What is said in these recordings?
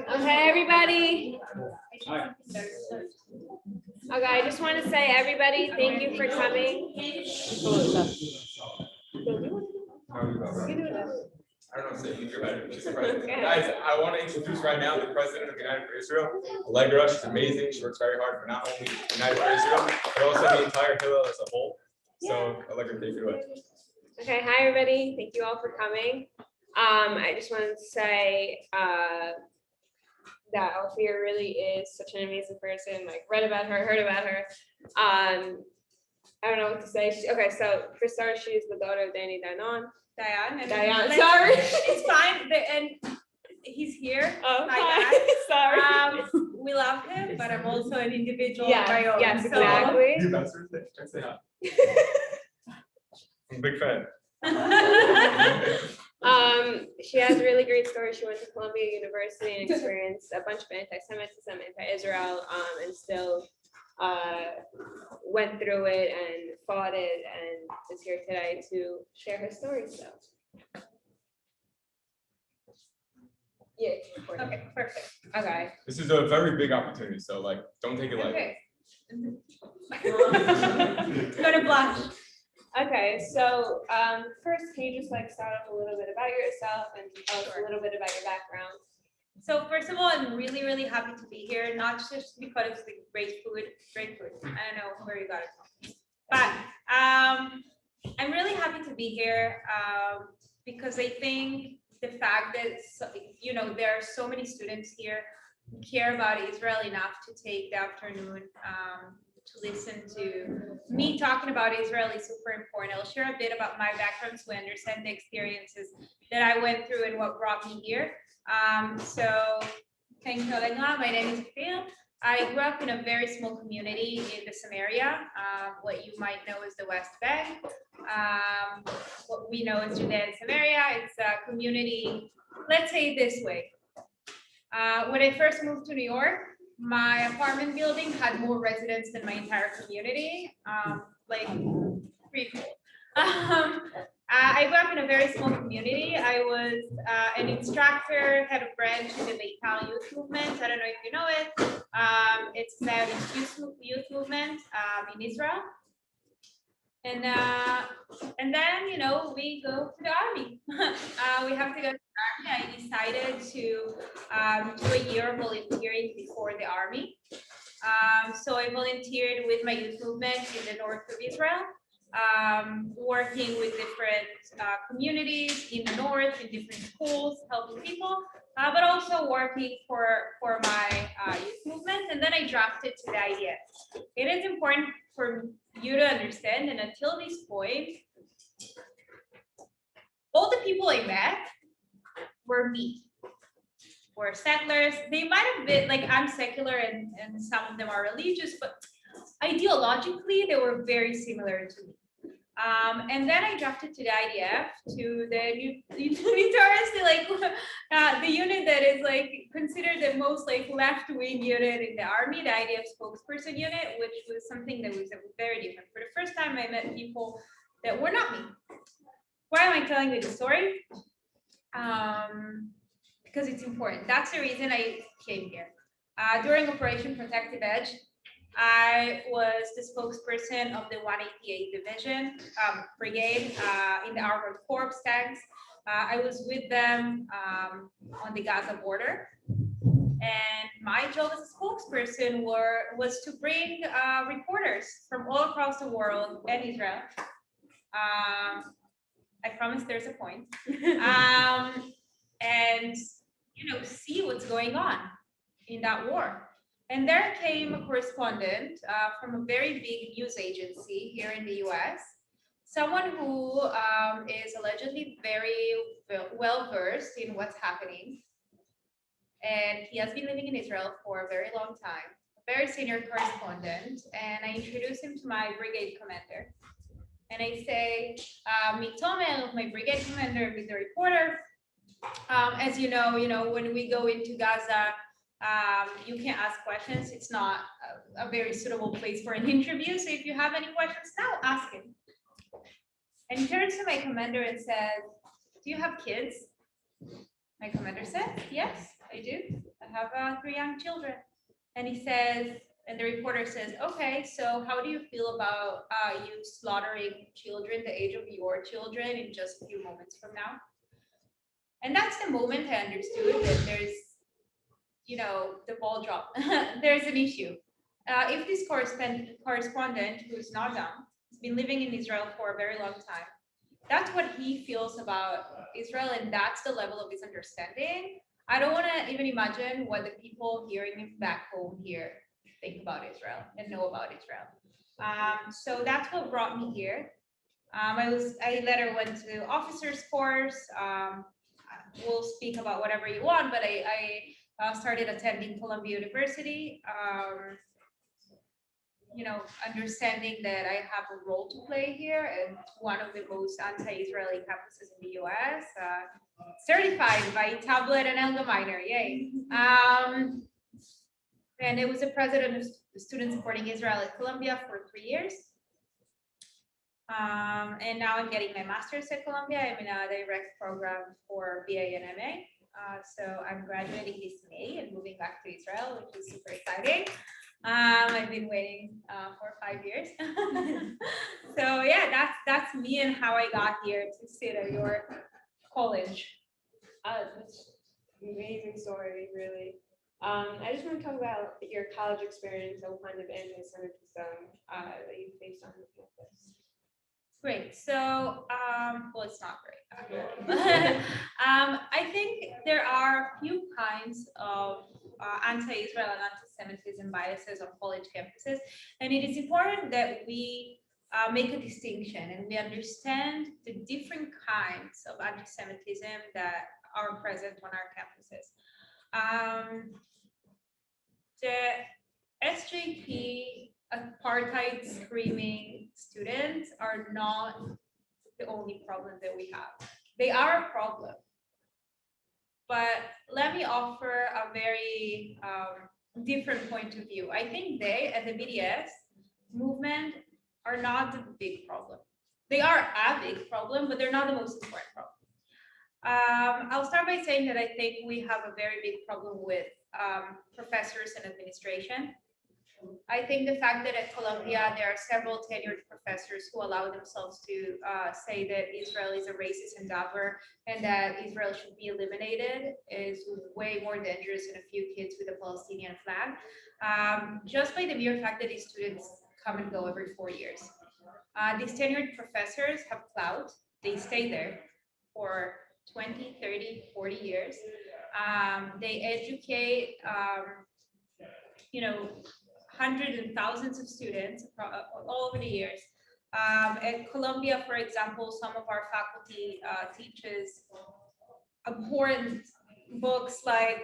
Okay, everybody. Okay, I just want to say, everybody, thank you for coming. I don't know, say you're better. She's the president. Guys, I want to introduce right now the president of United for Israel, Allegra. She's amazing. She works very hard for not only United for Israel, but also the entire Hillel as a whole. So, Allegra, take it away. Okay, hi, everybody. Thank you all for coming. I just wanted to say that Ophir really is such an amazing person. Like, read about her, heard about her. I don't know what to say. Okay, so for starters, she's the daughter of Diane. Diane, sorry. It's fine. And he's here. Oh, My hi. dad. Sorry. We love him, but I'm also an individual Yes, of my own. yes, so- exactly. You bastard. Try to say hi. I'm a big fan. She has a really great story. She went to Columbia University and experienced a bunch of anti-Semitism, anti-Israel, and still went through it and fought it, and is here today to share her story. So, yeah. Okay, perfect. Okay. This is a very big opportunity, so like, don't take it lightly. Okay. Gonna blush. Okay, so first, can you just like start off a little bit about yourself and tell us a little bit about your background? So first of all, I'm really, really happy to be here, not just because of the great food. I don't know where you got it from, but I'm really happy to be here because I think the fact that, there are so many students here who care about Israel enough to take the afternoon to listen to me talking about Israel is super important. I'll share a bit about my background so we understand the experiences that I went through and what brought me here. So thank you, Olega. My name is Ophir. I grew up in a very small community in the Samaria, what you might know as the West Bank. What we know as Judea and Samaria, it's a community, let's say it this way. When I first moved to New York, my apartment building had more residents than my entire community, like pretty cool. I grew up in a very small community. I was an instructor, head of branch in the Beitar youth movement. I don't know if you know it. It's a Zionist youth movement in Israel. And then, we go to the army. We have to go to the army. I decided to do a year of volunteering before the army. So I volunteered with my youth movement in the north of Israel, working with different communities in the north, in different schools, helping people, but also working for my youth movement. And then I drafted to the idea. It is important for you to understand, and until this point, all the people I met were me, were settlers. They might have been, like, I'm secular and some of them are religious, but ideologically, they were very similar to me. And then I drafted to the IDF, to the unitarians, the unit that is like considered the most like left-wing unit in the army, the IDF spokesperson unit, which was something that was very different. For the first time, I met people that were not me. Why am I telling you the story? Because it's important. That's the reason I came here. During Operation Protective Edge, I was the spokesperson of the 188 Division Brigade in the Armored Corps tanks. I was with them on the Gaza border. And my job as a spokesperson was to bring reporters from all across the world and Israel. I promise there's a point. And see what's going on in that war. And there came a correspondent from a very big news agency here in the US, someone who is allegedly very well versed in what's happening. And he has been living in Israel for a very long time, a very senior correspondent. And I introduced him to my brigade commander. And I say, meet Tomer, my brigade commander, meet the reporter. As you know, when we go into Gaza, you can't ask questions. It's not a very suitable place for an interview. So if you have any questions now, ask him. And he turns to my commander and says, "Do you have kids?" My commander says, "Yes, I do. I have 3 young children." And he says, and the reporter says, "Okay, so how do you feel about you slaughtering children the age of your children in just a few moments from now?" And that's the moment I understood that there's, the ball drop. There's an issue. If this correspondent, who's not dumb, has been living in Israel for a very long time, that's what he feels about Israel, and that's the level of his understanding. I don't want to even imagine what the people hearing him back home here think about Israel and know about Israel. So that's what brought me here. I later went to officers course. We'll speak about whatever you want, but I started attending Columbia University. Understanding that I have a role to play here, and one of the most anti-Israeli campuses in the US, certified by Tablet and Elgaminer, yay. And it was a president of students supporting Israel at Columbia for 3 years. And now I'm getting my master's at Columbia. I'm in a direct program for BA and MA. So I'm graduating this May and moving back to Israel, which is super exciting. I've been waiting for 5 years. So yeah, that's me and how I got here to sit at your college. That's an amazing story, really. I just want to talk about your college experience and what kind of anti-Semitism that you faced on the campus. Great. So, well, it's not great. I think there are a few kinds of anti-Israel and anti-Semitism biases on college campuses, and it is important that we make a distinction and we understand the different kinds of anti-Semitism that are present on our campuses. The SJP apartheid screaming students are not the only problem that we have. They are a problem. But let me offer a very different point of view. I think they, at the BDS movement, are not the big problem. They are a big problem, but they're not the most important problem. I'll start by saying that I think we have a very big problem with professors and administration. I think the fact that at Columbia there are several tenured professors who allow themselves to say that Israel is a racist endeavor and that Israel should be eliminated is way more dangerous than a few kids with a Palestinian flag. Just by the mere fact that these students come and go every 4 years. These tenured professors have clout. They stay there for 20, 30, 40 years. They educate, hundreds and thousands of students all over the years. At Columbia, for example, some of our faculty teaches important books like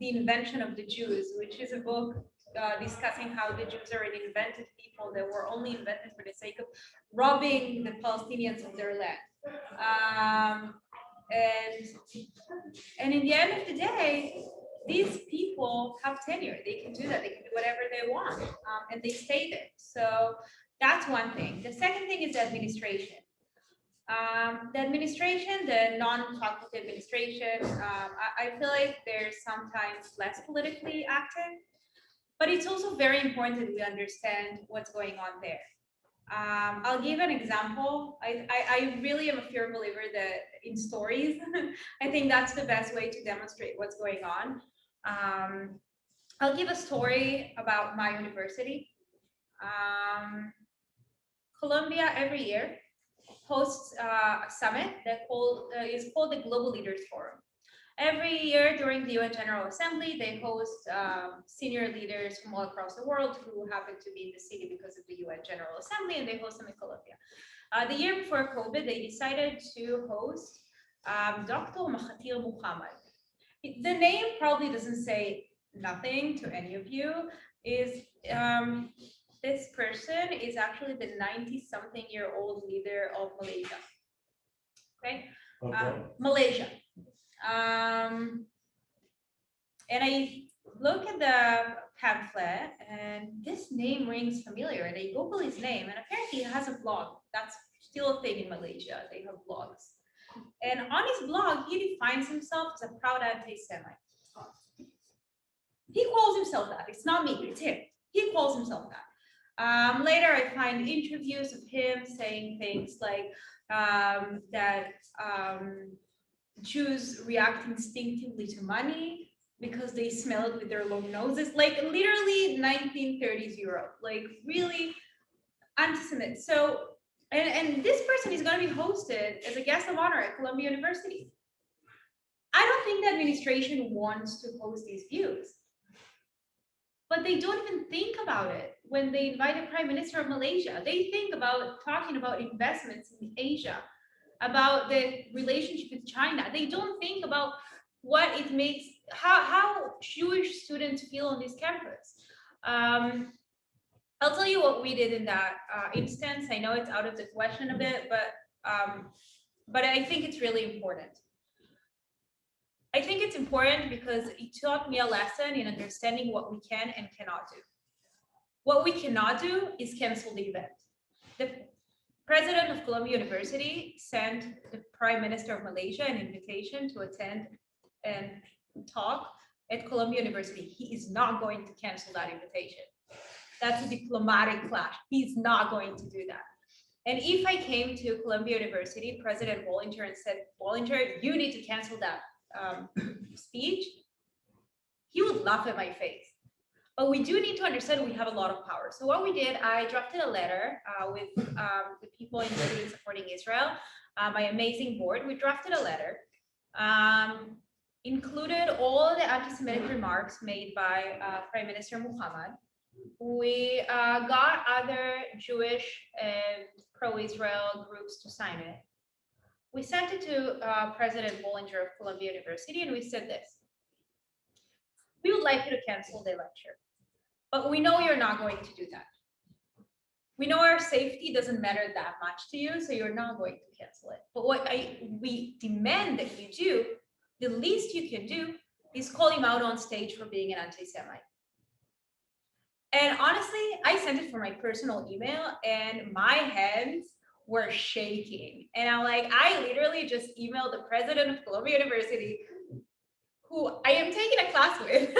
The Invention of the Jews, which is a book discussing how the Jews are an invented people that were only invented for the sake of robbing the Palestinians of their land. And in the end of the day, these people have tenure. They can do that. They can do whatever they want, and they stay there. So that's one thing. The second thing is the administration. The non-faculty administration, I feel like they're sometimes less politically active, but it's also very important that we understand what's going on there. I'll give an example. I really am a firm believer that in stories, I think that's the best way to demonstrate what's going on. I'll give a story about my university. Columbia every year hosts a summit that is called the Global Leaders Forum. Every year during the UN General Assembly, they host senior leaders from all across the world who happen to be in the city because of the UN General Assembly, and they host them in Columbia. The year before COVID, they decided to host Dr. Mahathir Mohamad. The name probably doesn't say nothing to any of you. This person is actually the 90-something-year-old leader of Malaysia. Okay, Malaysia. And I look at the pamphlet and this name rings familiar, and I Google his name, and apparently he has a blog. That's still a thing in Malaysia. They have blogs. And on his blog, he defines himself as a proud anti-Semite. He calls himself that. It's not me, it's him. He calls himself that. Later, I find interviews of him saying things like that Jews react instinctively to money because they smell it with their long noses, like literally 1930s Europe, like really anti-Semitic. So, and this person is going to be hosted as a guest of honor at Columbia University. I don't think the administration wants to host these views, but they don't even think about it when they invite the Prime Minister of Malaysia. They think about talking about investments in Asia, about the relationship with China. They don't think about what it makes, how Jewish students feel on this campus. I'll tell you what we did in that instance. I know it's out of the question a bit, but I think it's really important. I think it's important because it taught me a lesson in understanding what we can and cannot do. What we cannot do is cancel the event. The president of Columbia University sent the Prime Minister of Malaysia an invitation to attend and talk at Columbia University. He is not going to cancel that invitation. That's a diplomatic clash. He's not going to do that. And if I came to Columbia University, President Bollinger, and said, Bollinger, you need to cancel that speech, he would laugh at my face. But we do need to understand we have a lot of power. So what we did, I drafted a letter with the people in Students Supporting Israel, my amazing board. We drafted a letter, included all the anti-Semitic remarks made by Prime Minister Muhammad. We got other Jewish and pro-Israel groups to sign it. We sent it to President Bollinger of Columbia University, and we said this: we would like you to cancel the lecture, but we know you're not going to do that. We know our safety doesn't matter that much to you, so you're not going to cancel it. But what we demand that you do, the least you can do, is call him out on stage for being an anti-Semite. And honestly, I sent it from my personal email, and my hands were shaking. And I'm like, I literally just emailed the president of Columbia University, who I am taking a class with,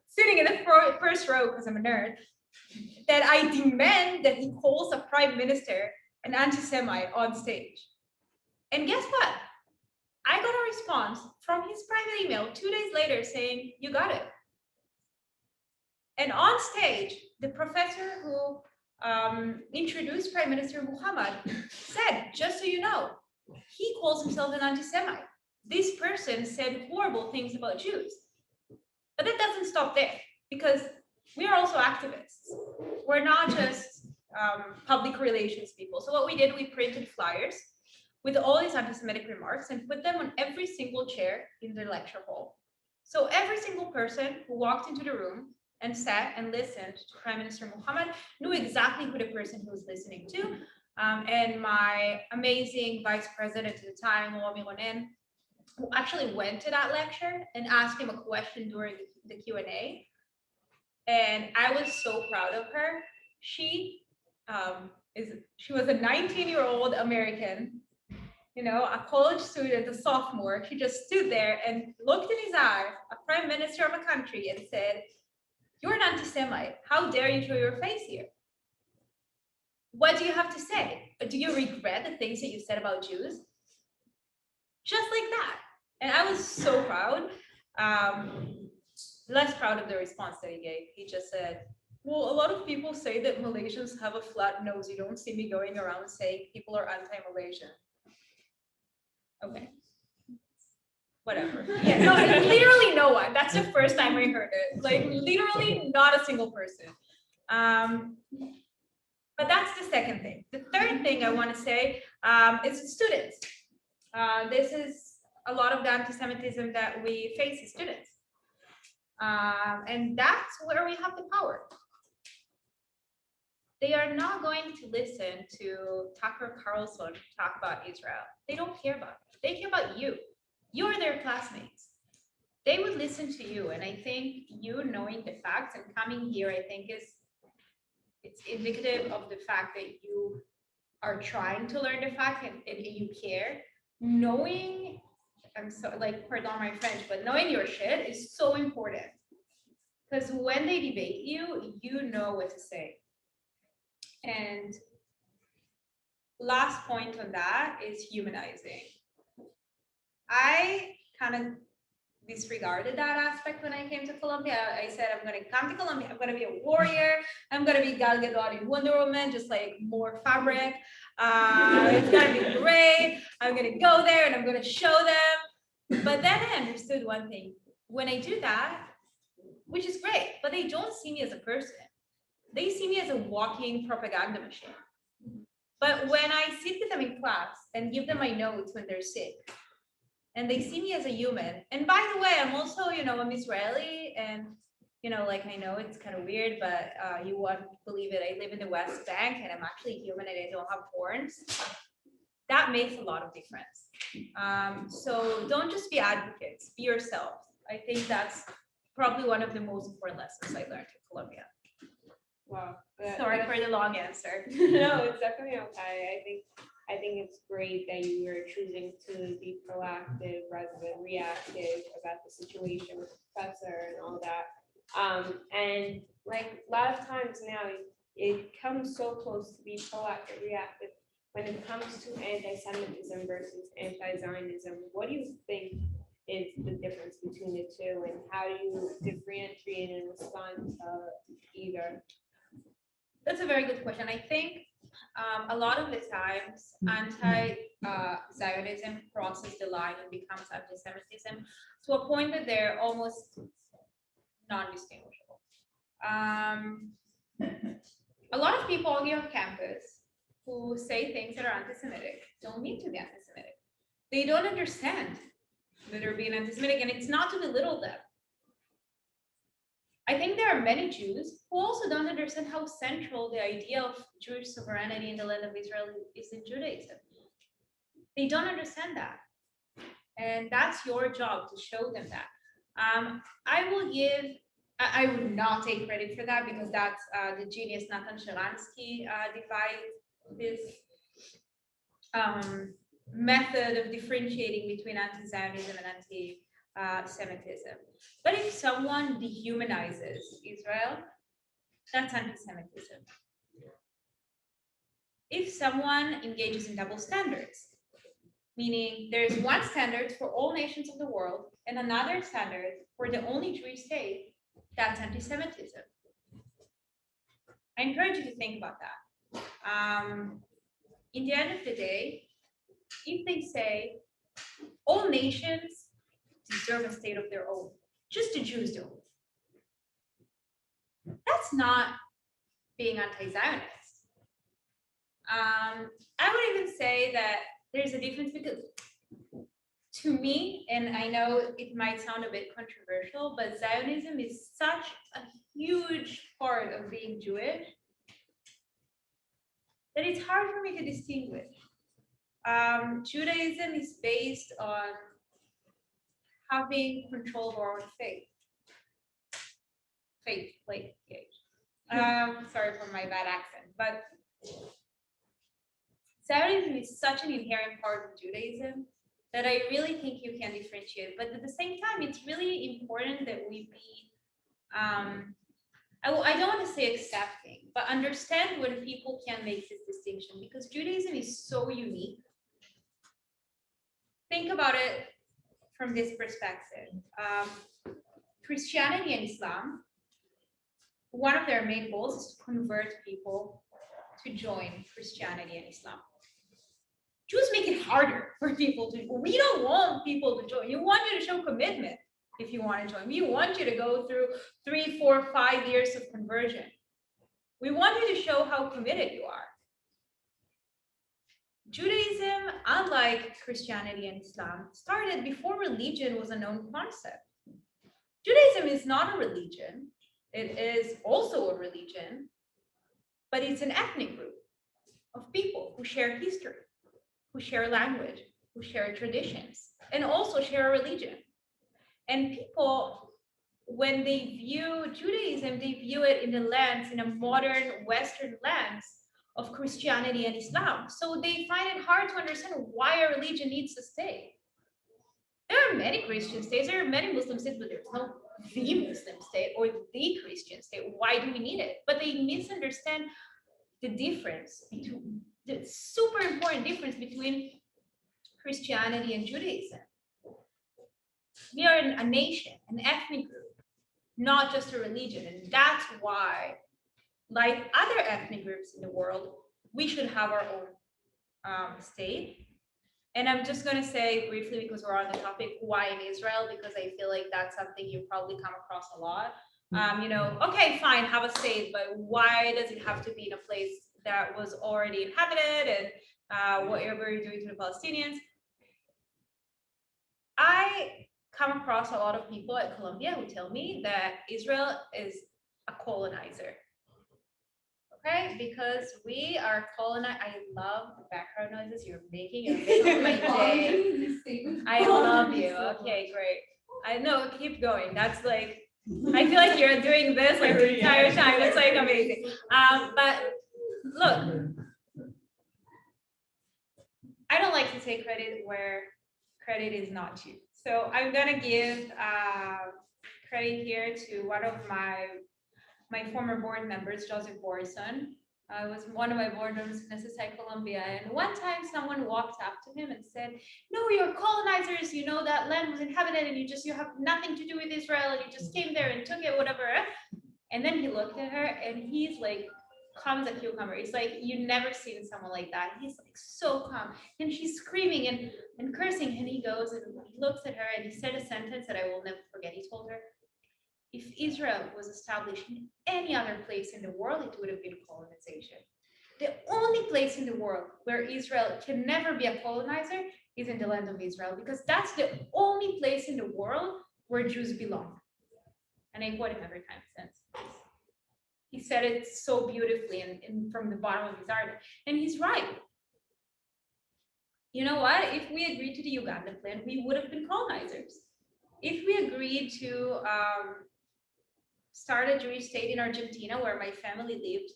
sitting in the first row because I'm a nerd, that I demand that he calls a prime minister an anti-Semite on stage. And guess what? I got a response from his private email 2 days later saying, you got it. And on stage, the professor who introduced Prime Minister Muhammad said, just so you know, he calls himself an anti-Semite. This person said horrible things about Jews. But that doesn't stop there, because we are also activists. We're not just public relations people. So what we did, we printed flyers with all these anti-Semitic remarks and put them on every single chair in the lecture hall. So every single person who walked into the room and sat and listened to Prime Minister Muhammad knew exactly who the person he was listening to. And my amazing vice president at the time, who actually went to that lecture and asked him a question during the Q&A. And I was so proud of her. She was a 19-year-old American, you know, a college student, a sophomore. She just stood there and looked in his eyes, a prime minister of a country, and said, "You're an anti-Semite. How dare you show your face here? What do you have to say? Do you regret the things that you said about Jews?" Just like that. And I was so proud. Less proud of the response that he gave. He just said, well, a lot of people say that Malaysians have a flat nose. You don't see me going around saying people are anti-Malaysian. Okay. Whatever. Yeah, no, literally no one. That's the first time I heard it. Like literally not a single person. But that's the second thing. The third thing I want to say is students. This is a lot of the anti-Semitism that we face as students. And that's where we have the power. They are not going to listen to Tucker Carlson talk about Israel. They don't care about it. They care about you. You're their classmates. They would listen to you. And I think you knowing the facts and coming here, I think it's indicative of the fact that you are trying to learn the fact and you care, knowing, I'm so like, pardon my French, but knowing your shit is so important. Because when they debate you, you know what to say. And last point on that is humanizing. I kind of disregarded that aspect when I came to Colombia. I said, I'm going to come to Colombia. I'm going to be a warrior. I'm going to be Gal Gadot in Wonder Woman, just like more fabric. It's going to be great. I'm going to go there and I'm going to show them. But then I understood one thing. When I do that, which is great, but they don't see me as a person. They see me as a walking propaganda machine. But when I sit with them in class and give them my notes when they're sick, and they see me as a human, and by the way, I'm also, I'm Israeli, and, like, I know it's kind of weird, but you won't believe it. I live in the West Bank, and I'm actually human, and I don't have horns. That makes a lot of difference. So don't just be advocates, be yourselves. I think that's probably one of the most important lessons I learned in Colombia. Wow. Sorry for the long answer. No, it's definitely okay. I think it's great that you are choosing to be proactive rather than reactive about the situation with the professor and all that. And like a lot of times now, it comes so close to be proactive, reactive. When it comes to anti-Semitism versus anti-Zionism, what do you think is the difference between the two, and how do you differentiate and respond to either? That's a very good question. I think a lot of the times anti-Zionism crosses the line and becomes anti-Semitism to a point that they're almost non-distinguishable. A lot of people on your campus who say things that are anti-Semitic don't mean to be anti-Semitic. They don't understand that they're being anti-Semitic, and it's not to belittle them. I think there are many Jews who also don't understand how central the idea of Jewish sovereignty in the land of Israel is in Judaism. They don't understand that. And that's your job to show them that. I will not take credit for that, because that's the genius Nathan Sharansky devised this method of differentiating between anti-Zionism and anti-Semitism. But if someone dehumanizes Israel, that's anti-Semitism. If someone engages in double standards, meaning there's one standard for all nations of the world and another standard for the only Jewish state, that's anti-Semitism. I encourage you to think about that. In the end of the day, if they say all nations deserve a state of their own, just the Jews don't, that's not being anti-Zionist. I would even say that there's a difference, because to me, and I know it might sound a bit controversial, but Zionism is such a huge part of being Jewish that it's hard for me to distinguish. Judaism is based on having control of our own faith. Like, sorry for my bad accent, but Zionism is such an inherent part of Judaism that I really think you can differentiate. But at the same time, it's really important that we be, I don't want to say accepting, but understand when people can make this distinction, because Judaism is so unique. Think about it from this perspective. Christianity and Islam, one of their main goals is to convert people to join Christianity and Islam. Jews make it harder for people to, we don't want people to join. You want you to show commitment if you want to join. We want you to go through 3, 4, 5 years of conversion. We want you to show how committed you are. Judaism, unlike Christianity and Islam, started before religion was a known concept. Judaism is not a religion. It is also a religion, but it's an ethnic group of people who share history, who share language, who share traditions, and also share a religion. And people, when they view Judaism, they view it in a modern Western lens of Christianity and Islam. So they find it hard to understand why a religion needs to stay. There are many Christian states, there are many Muslim states, but there's no the Muslim state or the Christian state. Why do we need it? But they misunderstand the difference between the super important difference between Christianity and Judaism. We are a nation, an ethnic group, not just a religion. And that's why, like other ethnic groups in the world, we should have our own state. And I'm just going to say briefly, because we're on the topic, why in Israel, because I feel like that's something you probably come across a lot. Okay, fine, have a state, but why does it have to be in a place that was already inhabited, and whatever you're doing to the Palestinians? I come across a lot of people at Columbia who tell me that Israel is a colonizer. Okay, because we are colonized. I love the background noises you're making. You're making my day. I love you. Okay, great. I know, keep going. That's like, I feel like you're doing this like the entire time. It's like amazing. But look, I don't like to take credit where credit is not due. So I'm gonna give credit here to one of my former board members, Joseph Borison. I was one of my board members in SSI Columbia, and one time someone walked up to him and said, "No, you're colonizers. You know that land was inhabited, and you have nothing to do with Israel, and you just came there and took it, whatever." And then he looked at her, and he's like, calm as a cucumber. He's like, you never seen someone like that. He's like so calm, and she's screaming and cursing, and he goes and he looks at her, and he said a sentence that I will never forget. He told her, if Israel was established in any other place in the world, it would have been colonization. The only place in the world where Israel can never be a colonizer is in the land of Israel, because that's the only place in the world where Jews belong. And I quote him every time since. He said it so beautifully and from the bottom of his heart. And he's right. You know what? If we agreed to the Uganda plan, we would have been colonizers. If we agreed to start a Jewish state in Argentina, where my family lived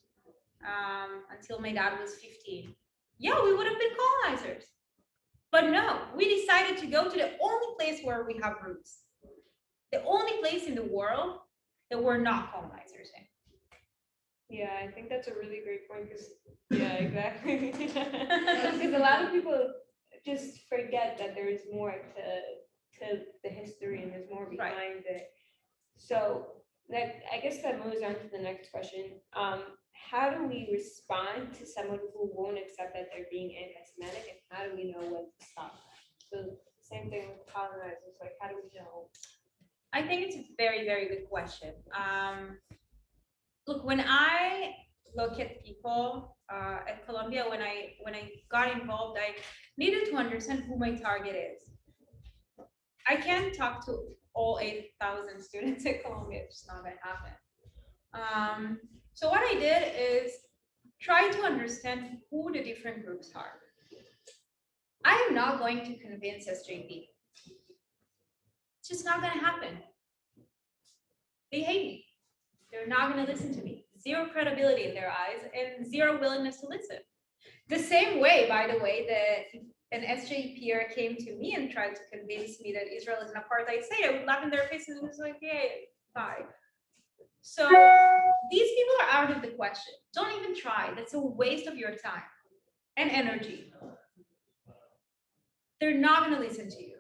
until my dad was 15. Yeah, we would have been colonizers. But no, we decided to go to the only place where we have roots. The only place in the world that we're not colonizers in. Yeah, I think that's a really great point, because, yeah, exactly. Because a lot of people just forget that there is more to the history, and there's more behind it. So that, I guess that moves on to the next question. How do we respond to someone who won't accept that they're being anti-Semitic, and how do we know when to stop that? So same thing with colonizers, like how do we know? I think it's a very, very good question. Look, when I look at people at Columbia, when I got involved, I needed to understand who my target is. I can't talk to all 8,000 students at Columbia. It's just not going to happen. So what I did is try to understand who the different groups are. I am not going to convince SJP. It's just not going to happen. They hate me. They're not going to listen to me. Zero credibility in their eyes and zero willingness to listen. The same way, by the way, that an SJPer came to me and tried to convince me that Israel is an apartheid state, I would laugh in their faces and was like, "Yay, bye." So these people are out of the question. Don't even try. That's a waste of your time and energy. They're not going to listen to you.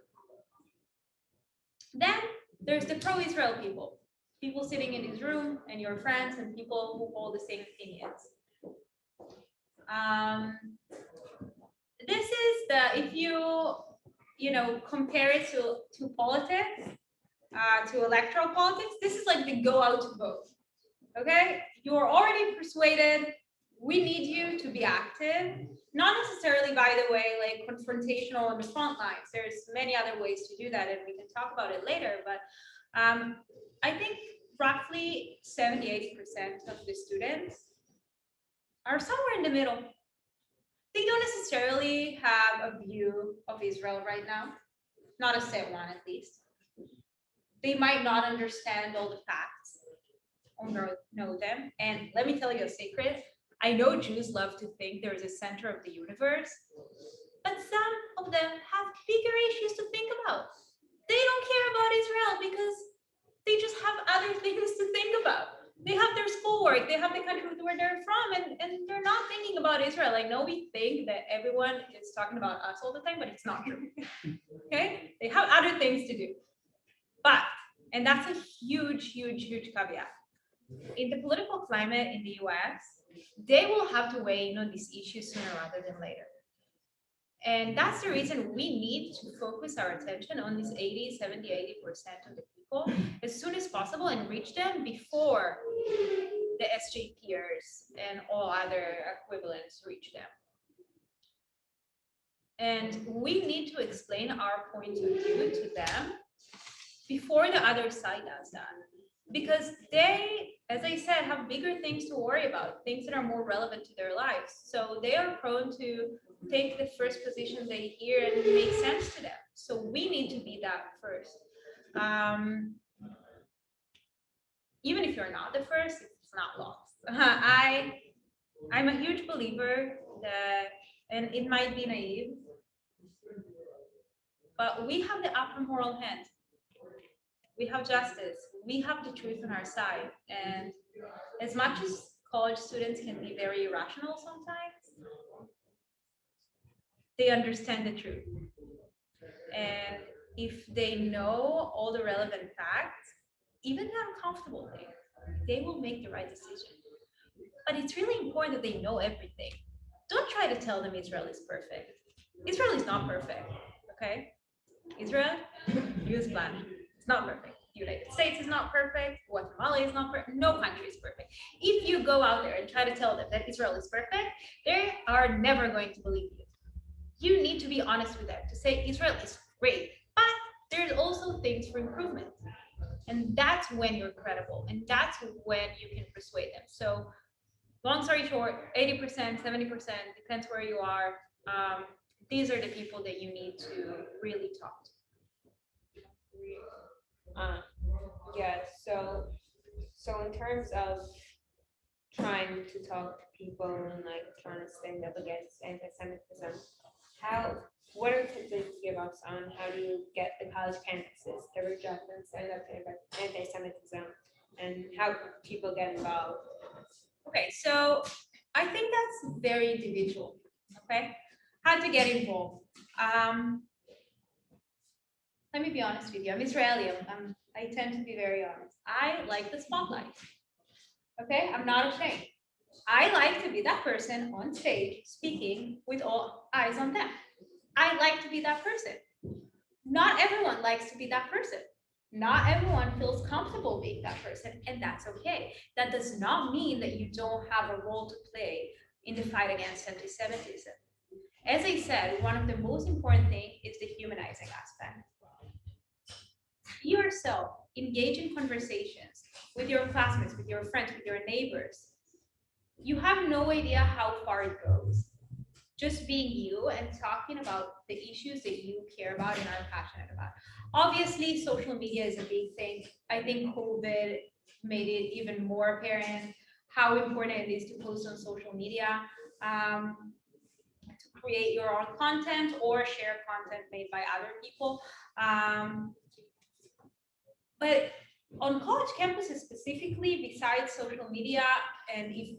Then there's the pro-Israel people. People sitting in this room and your friends and people who hold the same opinions. This is if you compare it to politics, to electoral politics, this is like the go out to vote. Okay, you're already persuaded. We need you to be active, not necessarily, by the way, like confrontational on the front lines. There's many other ways to do that, and we can talk about it later. But I think roughly 70–80% of the students are somewhere in the middle. They don't necessarily have a view of Israel right now, not a set one at least. They might not understand all the facts or know them. And let me tell you a secret, I know Jews love to think there is a center of the universe, but some of them have bigger issues to think about. They don't care about Israel because they just have other things to think about. They have their schoolwork, they have the country where they're from, and they're not thinking about Israel. I know we think that everyone is talking about us all the time, but it's not true. Okay? They have other things to do. But, and that's a huge, huge, huge caveat. In the political climate in the US, they will have to weigh in on these issues sooner rather than later. And that's the reason we need to focus our attention on these 80, 70, 80% of the people as soon as possible and reach them before the SJPers and all other equivalents reach them. And we need to explain our point of view to them before the other side does that. Because they, as I said, have bigger things to worry about, things that are more relevant to their lives. So they are prone to take the first position they hear and it makes sense to them. So we need to be that first. Even if you're not the first, it's not lost. I'm a huge believer that, and it might be naive, but we have the upper moral hand. We have justice, we have the truth on our side. And as much as college students can be very irrational sometimes, they understand the truth. And if they know all the relevant facts, even the uncomfortable things, they will make the right decision. But it's really important that they know everything. Don't try to tell them Israel is perfect. Israel is not perfect, okay? Israel, newsflash, it's not perfect. The United States is not perfect. Guatemala is not perfect. No country is perfect. If you go out there and try to tell them that Israel is perfect, they are never going to believe you. You need to be honest with them to say Israel is great, but there's also things for improvement. And that's when you're credible. And that's when you can persuade them. So long story short, 80%, 70%, depends where you are. These are the people that you need to really talk to. Yeah, so in terms of trying to talk to people and like trying to stand up against anti-Semitism, what are tips that you give us on how do you get the college campuses to reach out and stand up to anti-Semitism, and how can people get involved? Okay, so I think that's very individual. Okay, how to get involved. Let me be honest with you. I'm Israeli. I tend to be very honest. I like the spotlight. Okay, I'm not ashamed. I like to be that person on stage speaking with all eyes on them. I like to be that person. Not everyone likes to be that person. Not everyone feels comfortable being that person, and that's okay. That does not mean that you don't have a role to play in the fight against anti-Semitism. As I said, one of the most important things is the humanizing aspect. Be yourself, engage in conversations with your classmates, with your friends, with your neighbors. You have no idea how far it goes. Just being you and talking about the issues that you care about and are passionate about. Obviously, social media is a big thing. I think COVID made it even more apparent how important it is to post on social media, to create your own content or share content made by other people. But on college campuses specifically, besides social media, and if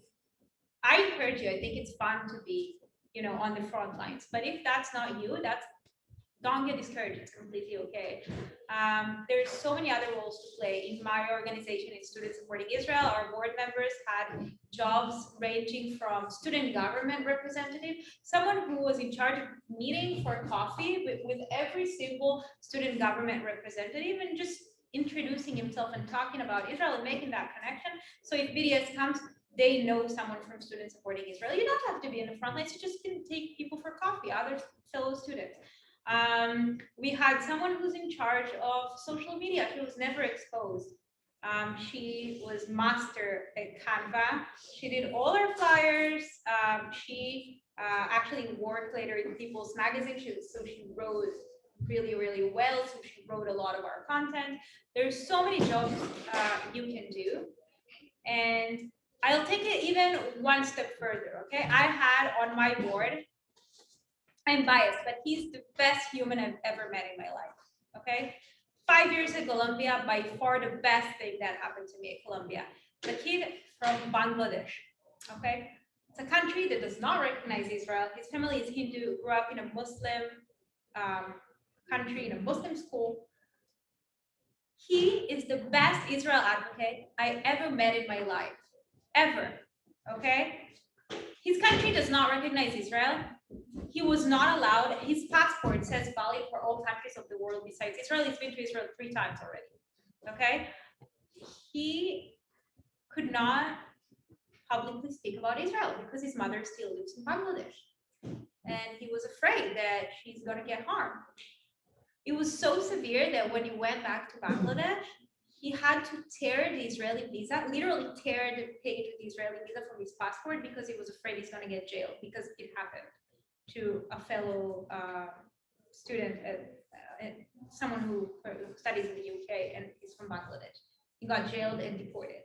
I encourage you, I think it's fun to be, on the front lines. But if that's not you, don't get discouraged. It's completely okay. There's so many other roles to play. In my organization, in Students Supporting Israel, our board members had jobs ranging from student government representative, someone who was in charge of meeting for coffee with every single student government representative and just introducing himself and talking about Israel and making that connection. So if BDS comes, they know someone from Students Supporting Israel. You don't have to be in the front lines, you just can take people for coffee, other fellow students. We had someone who's in charge of social media. She was never exposed. She was master at Canva. She did all our flyers. She actually worked later in People's Magazine. So she wrote really, really well. So she wrote a lot of our content. There's so many jobs you can do. And I'll take it even one step further, okay? I had on my board, I'm biased, but he's the best human I've ever met in my life, okay? 5 years in Colombia, by far the best thing that happened to me at Colombia. The kid from Bangladesh, okay? It's a country that does not recognize Israel. His family is Hindu, grew up in a Muslim country, in a Muslim school. He is the best Israel advocate I ever met in my life, ever, okay? His country does not recognize Israel. He was not allowed, his passport says valid for all countries of the world besides Israel. He's been to Israel 3 times already, okay? He could not publicly speak about Israel because his mother still lives in Bangladesh. And he was afraid that she's gonna get harmed. It was so severe that when he went back to Bangladesh, he had to tear the Israeli visa, literally tear the page of the Israeli visa from his passport because he was afraid he's gonna get jailed because it happened to a fellow student, someone who studies in the UK and is from Bangladesh. He got jailed and deported.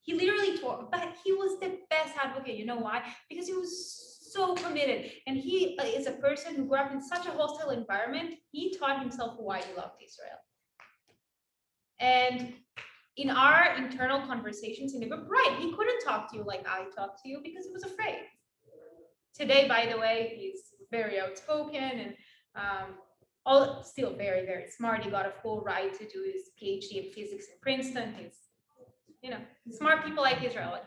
He literally tore, but he was the best advocate. You know why? Because he was so committed. And he is a person who grew up in such a hostile environment. He taught himself why he loved Israel. And in our internal conversations in the group, right, he couldn't talk to you like I talked to you because he was afraid. Today, by the way, he's very outspoken and all still very, very smart. He got a full ride to do his PhD in physics in Princeton. He's, you know, smart people like Israel.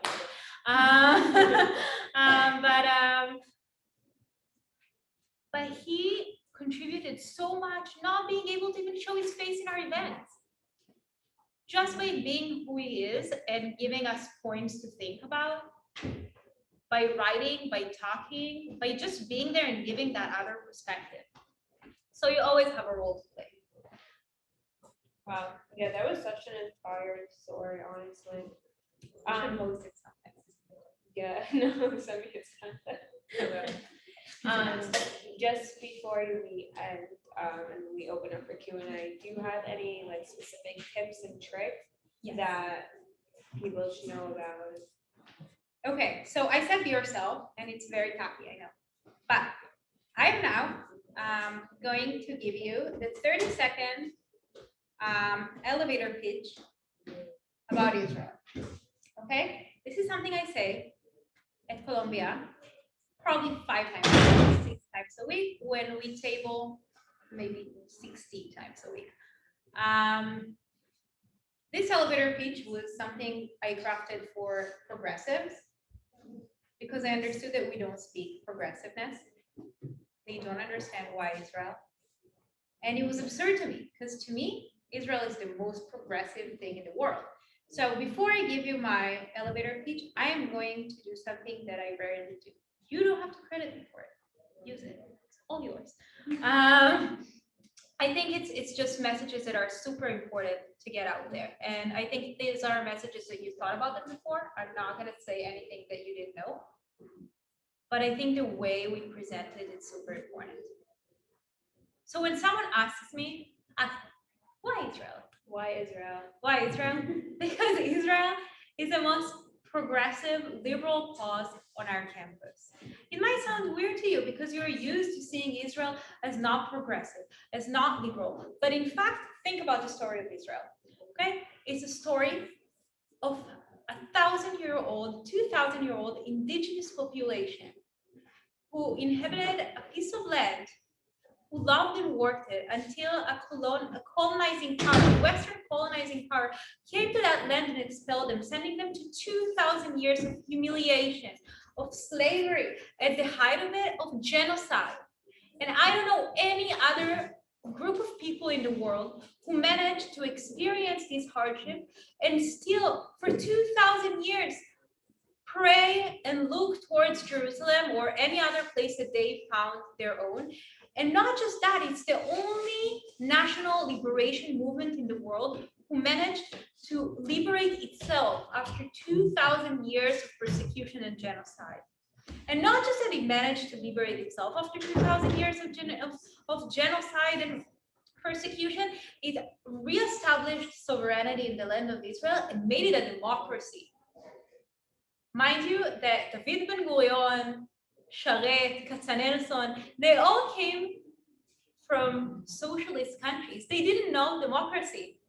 But he contributed so much, not being able to even show his face in our events. Just by being who he is and giving us points to think about, by writing, by talking, by just being there and giving that other perspective. So you always have a role to play. Wow. Yeah, that was such an inspiring story, honestly. Should post it something. Yeah, no, send me his contact. Just before we end, and we open up for Q&A, do you have any like specific tips and tricks that people should know about? Okay, so I said be yourself, and it's very happy, I know. But I'm now going to give you the 30-second elevator pitch about Israel. Okay, this is something I say at Colombia probably 5 times, 6 times a week when we table maybe 60 times a week. This elevator pitch was something I crafted for progressives because I understood that we don't speak progressiveness. They don't understand why Israel. And it was absurd to me because to me, Israel is the most progressive thing in the world. So before I give you my elevator pitch, I am going to do something that I rarely do. You don't have to credit me for it. Use it. It's all yours. I think it's just messages that are super important to get out there. And I think these are messages that you've thought about them before. I'm not going to say anything that you didn't know. But I think the way we present it is super important. So when someone asks me, why Israel? Why Israel? Why Israel? Because Israel is the most progressive liberal cause on our campus. It might sound weird to you because you're used to seeing Israel as not progressive, as not liberal. But in fact, think about the story of Israel. Okay? It's a story of 1,000-year-old, 2,000-year-old indigenous population who inhabited a piece of land, who loved and worked it until a colonizing power, Western colonizing power, came to that land and expelled them, sending them to 2,000 years of humiliation, of slavery, at the height of it, of genocide. And I don't know any other group of people in the world who managed to experience this hardship and still, for 2,000 years, pray and look towards Jerusalem or any other place that they found their own. And not just that, it's the only national liberation movement in the world who managed to liberate itself after 2,000 years of persecution and genocide. And not just that it managed to liberate itself after 2,000 years of genocide and persecution, it reestablished sovereignty in the land of Israel and made it a democracy. Mind you, that David Ben-Gurion, Sharet, Katzenelson, they all came from socialist countries. They didn't know democracy.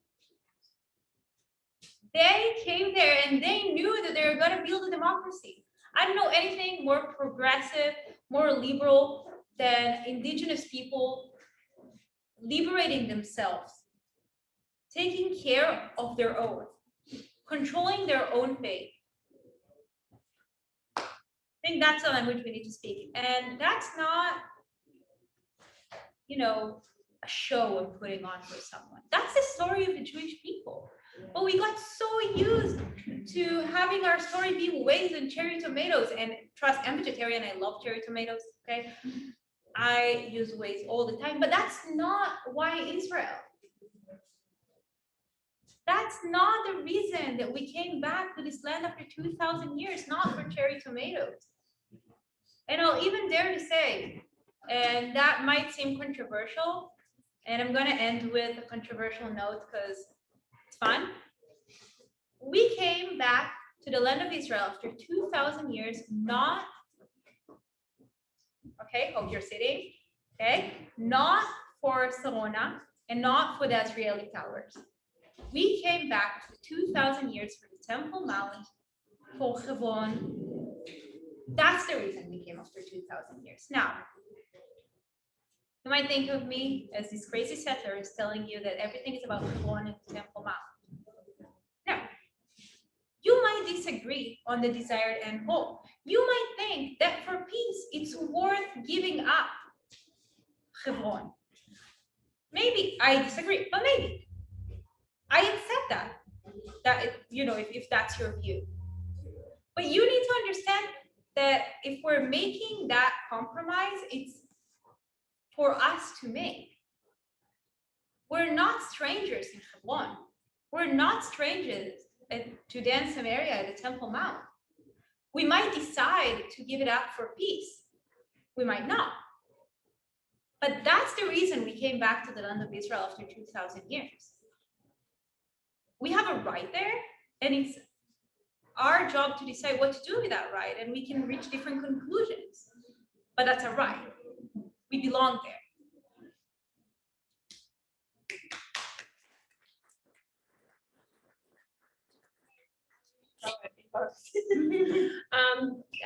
They came there and they knew that they were going to build a democracy. I don't know anything more progressive, more liberal than indigenous people liberating themselves, taking care of their own, controlling their own fate. I think that's the language we need to speak. And that's not, you know, a show I'm putting on for someone. That's the story of the Jewish people. But we got so used to having our story be ways and cherry tomatoes. And trust, I'm vegetarian, I love cherry tomatoes, okay? I use ways all the time, but that's not why Israel. That's not the reason that we came back to this land after 2,000 years, not for cherry tomatoes. And I'll even dare to say, and that might seem controversial, and I'm gonna end with a controversial note because it's fun. We came back to the land of Israel after 2,000 years, not, okay, hope you're sitting, okay, not for Sarona and not for the Israeli towers. We came back to 2,000 years for the Temple Mount, for Hebron. That's the reason we came after 2,000 years. Now, you might think of me as this crazy settler is telling you that everything is about Hebron and the Temple Mount. No. You might disagree on the desired end goal. You might think that for peace, it's worth giving up Hebron. Maybe I disagree, but maybe. I accept that you know, if that's your view. But you need to understand that if we're making that compromise, it's for us to make. We're not strangers in Hebron. We're not strangers at Judea and Samaria at the Temple Mount. We might decide to give it up for peace. We might not. But that's the reason we came back to the land of Israel after 2,000 years. We have a right there, and it's our job to decide what to do with that right, and we can reach different conclusions. But that's a right. We belong there.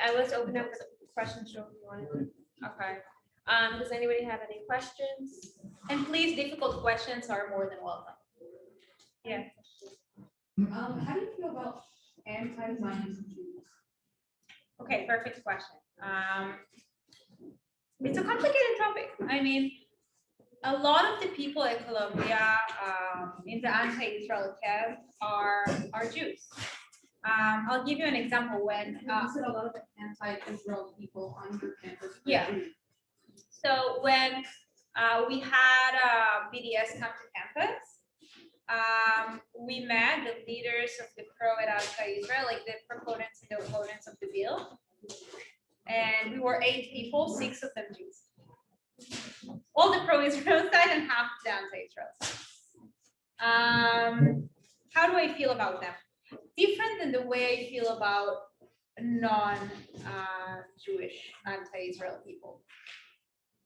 I was open up for questions, so if you wanted. Okay. Does anybody have any questions? And please, difficult questions are more than welcome. Yeah. How do you feel about anti-Zionist Jews? Okay, perfect question. It's a complicated topic. I mean, a lot of the people in Colombia in the anti-Israel camp are Jews. I'll give you an example when You said a lot of anti-Israel people on your campus. Yeah. So when we had BDS come to campus, we met the leaders of the pro and anti-Israel, like the proponents and the opponents of the bill. And we were 8 people, 6 of them Jews. All the pro-Israel side and half the anti-Israel side. How do I feel about them? Different than the way I feel about non-Jewish anti-Israel people.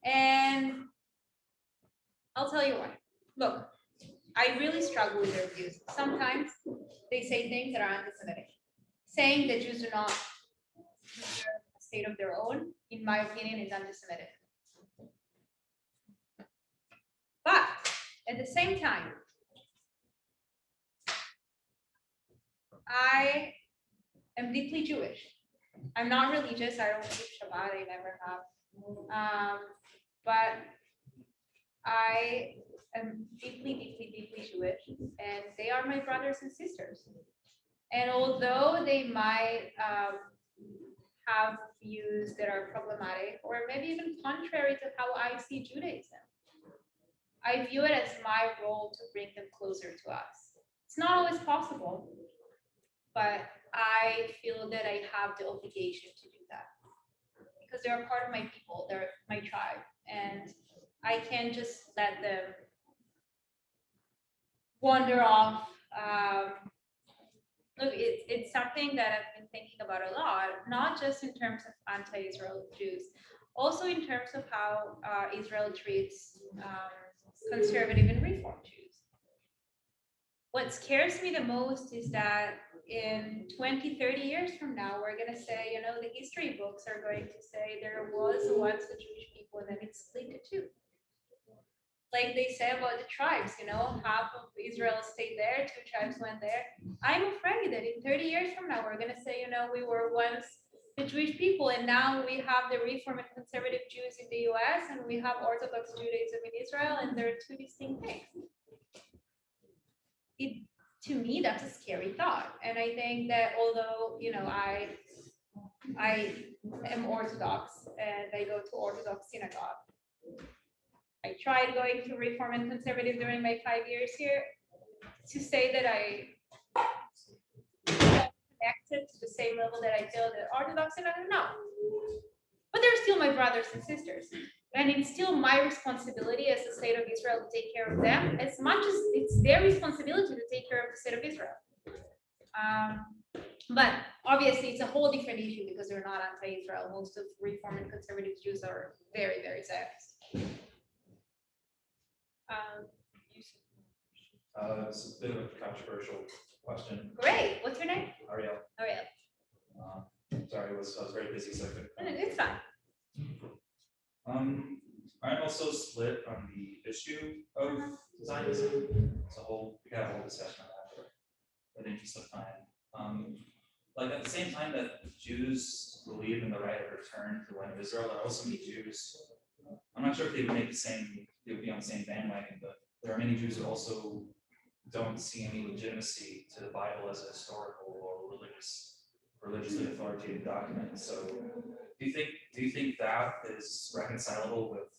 And I'll tell you why. Look, I really struggle with their views. Sometimes they say things that are anti-Semitic. Saying that Jews do not deserve a state of their own, in my opinion, is anti-Semitic. But at the same time, I am deeply Jewish. I'm not religious. I don't keep Shabbat. I never have. But I am deeply, deeply, deeply Jewish, and they are my brothers and sisters. And although they might have views that are problematic or maybe even contrary to how I see Judaism, I view it as my role to bring them closer to us. It's not always possible, but I feel that I have the obligation to do that because they're a part of my people, they're my tribe, and I can't just let them wander off look, it's something that I've been thinking about a lot, not just in terms of anti-Israel Jews, also in terms of how Israel treats conservative and reform Jews. What scares me the most is that in 20, 30 years from now, we're going to say, you know, the history books are going to say there was once a Jewish people and then it split into two. Like they say about the tribes, you know, half of Israel stayed there, 2 tribes went there. I'm afraid that in 30 years from now, we're going to say, you know, we were once the Jewish people and now we have the Reform and Conservative Jews in the US and we have Orthodox Judaism in Israel, and they're 2 distinct things. To me, that's a scary thought. And I think that although, you know, I am Orthodox and I go to Orthodox synagogue, I tried going to Reform and Conservative during my 5 years here. To say that I connected to the same level that I feel the Orthodox synagogue, no. But they're still my brothers and sisters. And it's still my responsibility as the state of Israel to take care of them, as much as it's their responsibility to take care of the state of Israel. But obviously, it's a whole different issue because they're not anti-Israel. Most of Reform and Conservative Jews are very, very Zionist. It's a bit of a controversial question. Great. What's your name? Ariel. Ariel. Sorry, I was very busy, so I couldn't. It's fine. I'm also split on the issue of Zionism. It's a whole, we got a whole discussion on that for the interest of time. Like at the same time that Jews believe in the right of return to the land of Israel, there are also many Jews. I'm not sure if they would make they would be on the same bandwagon, but there are many Jews who also don't see any legitimacy to the Bible as a historical or religiously authoritative document. So do you think that is reconcilable with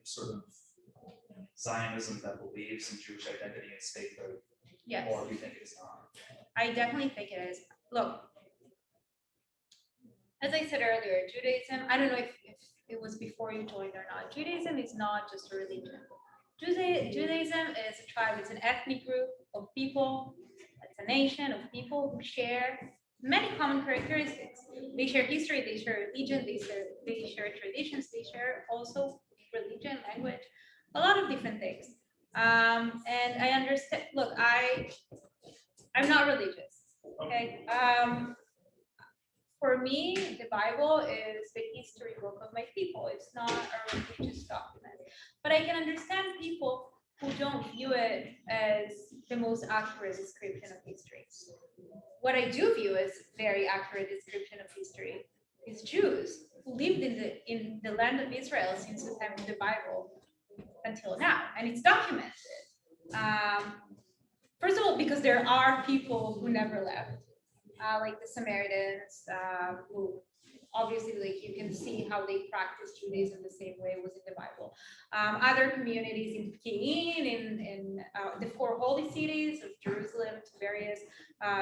sort of Zionism that believes in Jewish identity and statehood? Yes. Or do you think it's not? I definitely think it is. Look, as I said earlier, Judaism, I don't know if it was before you joined or not, Judaism is not just a religion. Judaism is a tribe, it's an ethnic group of people, it's a nation of people who share many common characteristics. They share history, they share religion, they share traditions, they share also religion, language, a lot of different things. And I understand, look, I'm not religious, okay? For me, the Bible is the history book of my people. It's not a religious document. But I can understand people who don't view it as the most accurate description of history. What I do view as very accurate description of history is Jews who lived in the land of Israel since the time of the Bible until now, and it's documented. First of all, because there are people who never left, like the Samaritans, who obviously, like, you can see how they practice Judaism the same way it was in the Bible. Other communities in Pekine, in the 4 holy cities of Jerusalem, Tiberias,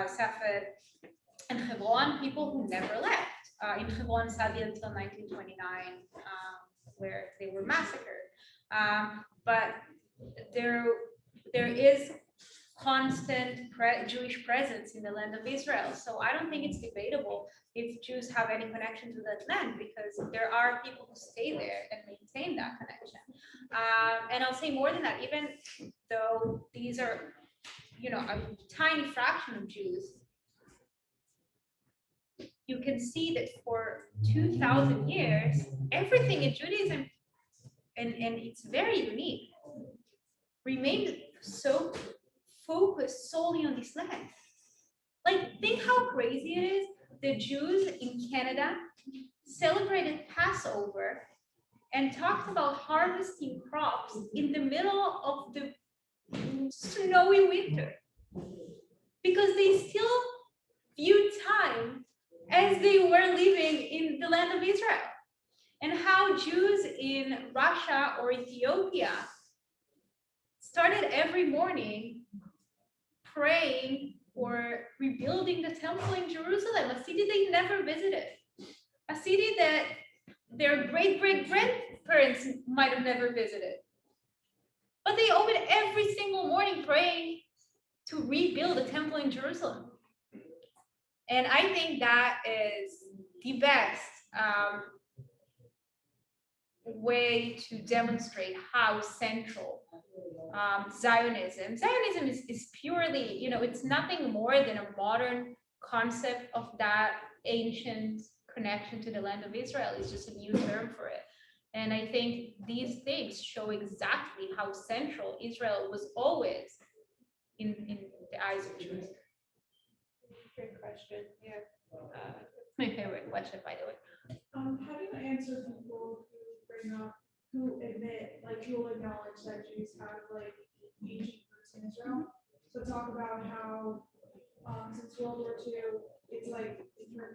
Safed, and Hebron, people who never left. In Hebron, sadly, until 1929, where they were massacred. But there is constant Jewish presence in the land of Israel. So I don't think it's debatable if Jews have any connection to that land, because there are people who stay there and maintain that connection. And I'll say more than that, even though these are, you know, a tiny fraction of Jews, you can see that for 2,000 years, everything in Judaism, and it's very unique, remained so focused solely on this land. Like, think how crazy it is. The Jews in Canada celebrated Passover and talked about harvesting crops in the middle of the snowy winter, because they still viewed time as they were living in the land of Israel. And how Jews in Russia or Ethiopia started every morning praying for rebuilding the temple in Jerusalem, a city they never visited, a city that their great-great-grandparents might have never visited. But they opened every single morning praying to rebuild the temple in Jerusalem. And I think that is the best way to demonstrate how central Zionism is purely, you know, it's nothing more than a modern concept of that ancient connection to the land of Israel. It's just a new term for it. And I think these things show exactly how central Israel was always in the eyes of Jews. Great question. Yeah. My favorite question, by the way. How do you answer people who bring up, who admit, like, who will acknowledge that Jews have like ancient roots in Israel? So talk about how, since World War II, it's like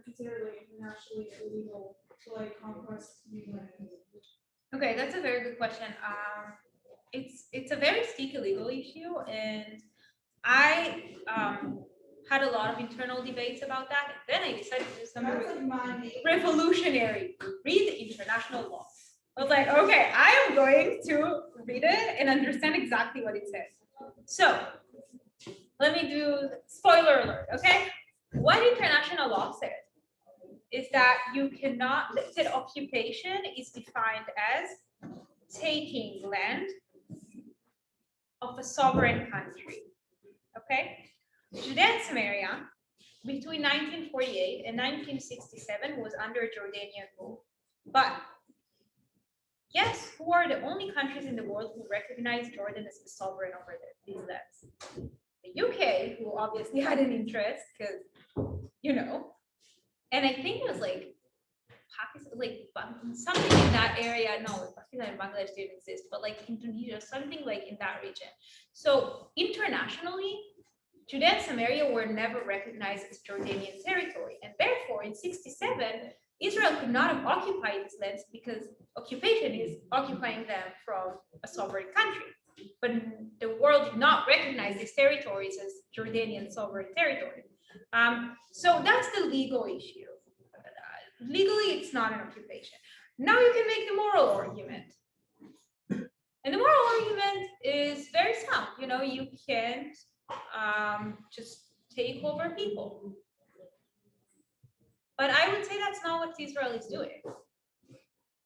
considered like internationally illegal to like conquest new lands. Okay, that's a very good question. It's a very sticky legal issue, and I had a lot of internal debates about that. And then I decided to do something That's like my main. revolutionary: read the international law. I was like, okay, I am going to read it and understand exactly what it says. So let me do spoiler alert. Okay, what international law says is that you cannot, that occupation is defined as taking land of a sovereign country. Okay, Judea and Samaria between 1948 and 1967 was under Jordanian rule. But guess who are the only countries in the world who recognize Jordan as the sovereign over these lands? The UK, who obviously had an interest because, you know, and I think it was like Pakistan, like something in that area. No, Pakistan and Bangladesh didn't exist, but like Indonesia, something like in that region. So internationally, Judea and Samaria were never recognized as Jordanian territory, and therefore in 67, Israel could not have occupied these lands because occupation is occupying them from a sovereign country. But the world did not recognize these territories as Jordanian sovereign territory. So that's the legal issue. Legally, it's not an occupation. Now you can make the moral argument. And the moral argument is very sound. You know, you can't just take over people. But I would say that's not what Israel is doing.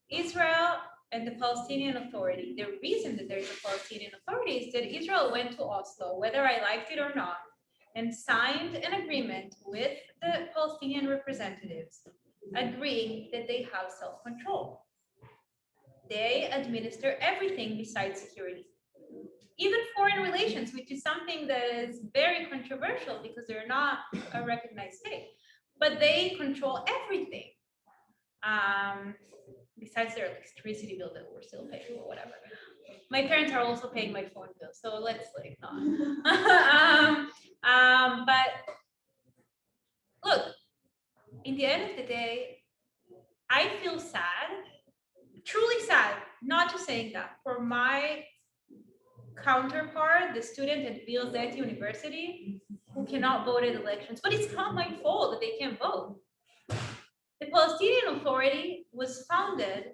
Israel and the Palestinian Authority, the reason that there's a Palestinian Authority is that Israel went to Oslo, whether I liked it or not, and signed an agreement with the Palestinian representatives, agreeing that they have self-control. They administer everything besides security. Even foreign relations, which is something that is very controversial because they're not a recognized state, but they control everything. Besides their electricity bill that we're still paying or whatever. My parents are also paying my phone bill, so let's like not. But look, in the end of the day, I feel sad, truly sad, not just saying that, for my counterpart, the student at Bill Zet University, who cannot vote at elections, but it's not my fault that they can't vote. The Palestinian Authority was founded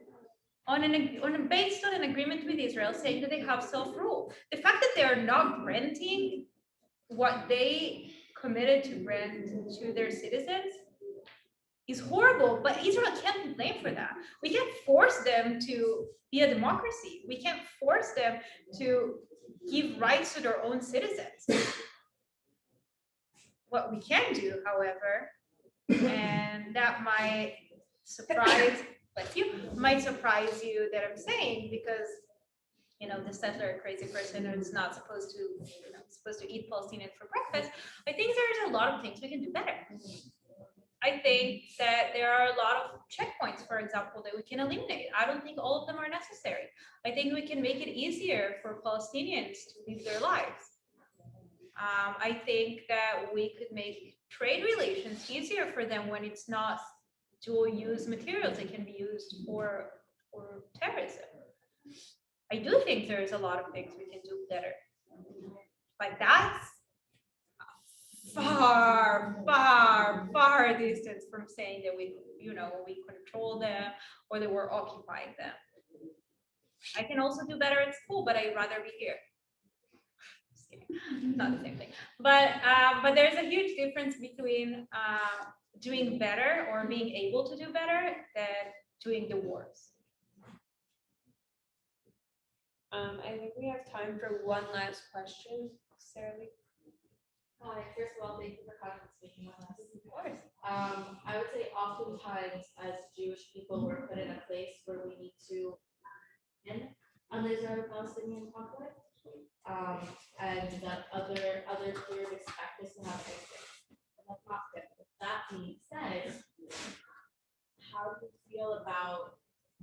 based on an agreement with Israel saying that they have self-rule. The fact that they are not granting what they committed to grant to their citizens is horrible, but Israel can't be blamed for that. We can't force them to be a democracy. We can't force them to give rights to their own citizens. What we can do, however, and that might surprise you that I'm saying, because you know the settler, a crazy person who's not supposed to eat Palestinian for breakfast. I think there's a lot of things we can do better. I think that there are a lot of checkpoints, for example, that we can eliminate. I don't think all of them are necessary. I think we can make it easier for Palestinians to live their lives. I think that we could make trade relations easier for them when it's not dual-use materials. It can be used for terrorism. I do think there's a lot of things we can do better, but that's far, far, far distance from saying that we control them or that we're occupying them. I can also do better at school, but I'd rather be here. Not the same thing. But there's a huge difference between doing better or being able to do better than doing the worst. I think we have time for one last question. Sarah Lee? Hi, first of all, thank you for coming and speaking with us. Of course. I would say oftentimes as Jewish people, we're put in a place where we need to end on the Israeli-Palestinian conflict. And that other Jews expect us to have exit. And that's not good. With that being said, how do you feel about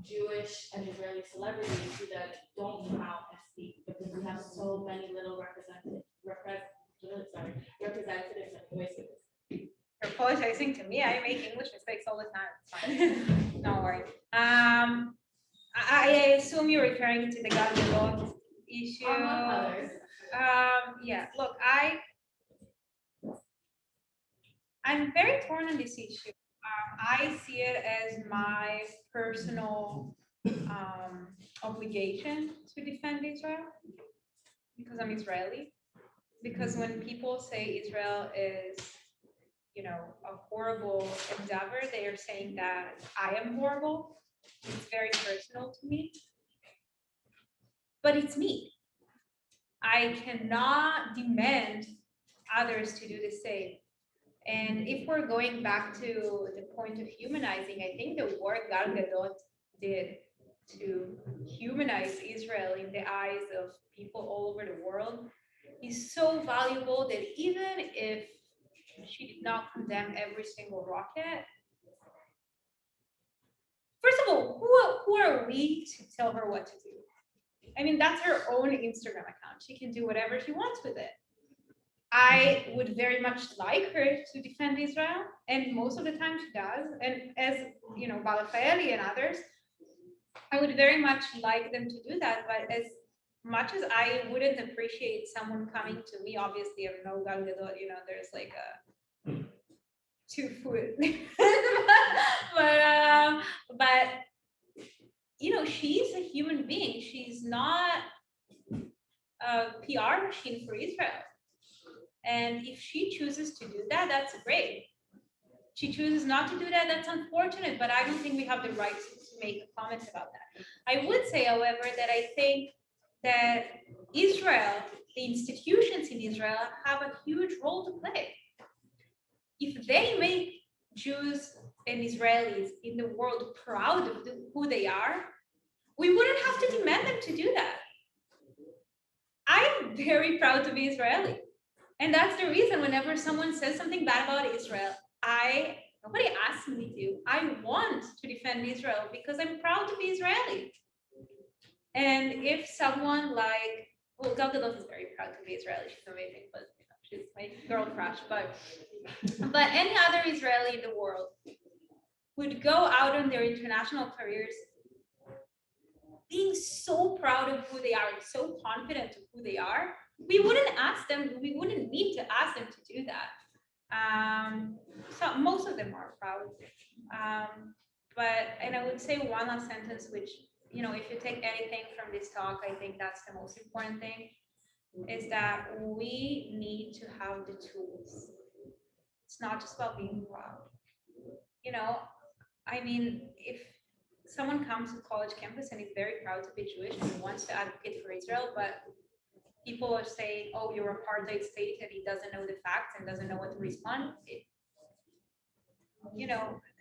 Jewish and Israeli celebrities who then don't come out and speak because we have so many little representatives and voices? You're apologizing to me. I make English mistakes all the time. It's fine. Don't worry. I assume you're referring to the gun law issue. Among others. Yeah, look, I'm very torn on this issue. I see it as my personal obligation to defend Israel because I'm Israeli. Because when people say Israel is, a horrible endeavor, they are saying that I am horrible. It's very personal to me. But it's me. I cannot demand others to do the same. And if we're going back to the point of humanizing, I think the work Gal Gadot did to humanize Israel in the eyes of people all over the world is so valuable that even if she did not condemn every single rocket, first of all, who are we to tell her what to do? I mean, that's her own Instagram account. She can do whatever she wants with it. I would very much like her to defend Israel, and most of the time she does. And as Balafaeli and others, I would very much like them to do that. But as much as I wouldn't appreciate someone coming to me, obviously, I know Gal Gadot, there's like a 2 foot, but she's a human being. She's not a PR machine for Israel. And if she chooses to do that, that's great. She chooses not to do that, that's unfortunate, but I don't think we have the right to make a comment about that. I would say, however, that I think that Israel, the institutions in Israel, have a huge role to play. If they make Jews and Israelis in the world proud of who they are, we wouldn't have to demand them to do that. I'm very proud to be Israeli. And that's the reason whenever someone says something bad about Israel, nobody asked me to. I want to defend Israel because I'm proud to be Israeli. And if someone Gal Gadot is very proud to be Israeli. She's amazing, but she's my girl crush. But any other Israeli in the world would go out on their international careers being so proud of who they are and so confident of who they are, we wouldn't need to ask them to do that. So most of them are proud. And I would say one last sentence, which, if you take anything from this talk, I think that's the most important thing, is that we need to have the tools. It's not just about being proud. If someone comes to college campus and is very proud to be Jewish and wants to advocate for Israel, but people are saying, oh, you're apartheid state, and he doesn't know the facts and doesn't know what to respond.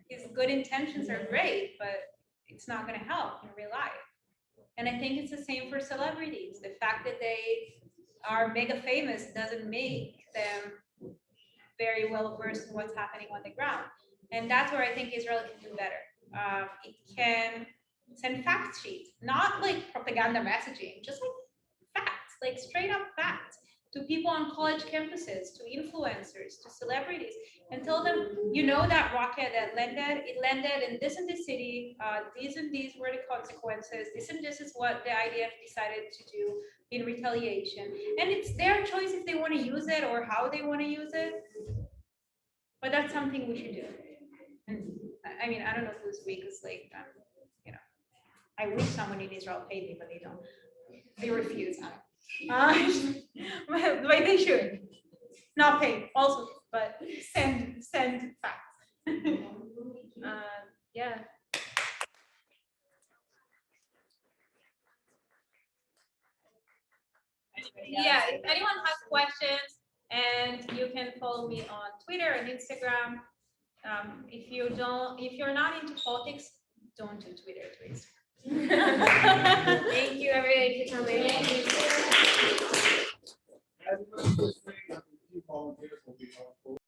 His good intentions are great, but it's not going to help in real life. And I think it's the same for celebrities. The fact that they are mega famous doesn't make them very well versed in what's happening on the ground. And that's where I think Israel can do better. It can send fact sheets, not like propaganda messaging, just like facts, like straight up facts to people on college campuses, to influencers, to celebrities, and tell them, that rocket that landed in this city, these and these were the consequences, this and this is what the IDF decided to do in retaliation. And it's their choice if they want to use it or how they want to use it. But that's something we should do. And I don't know who's weak is I wish someone in Israel paid me, but they don't. They refuse. But they should. Not pay also, but send facts. Yeah. Yeah, if anyone has questions, and you can follow me on Twitter and Instagram. If you're not into politics, don't do Twitter, please. Thank you everybody for coming.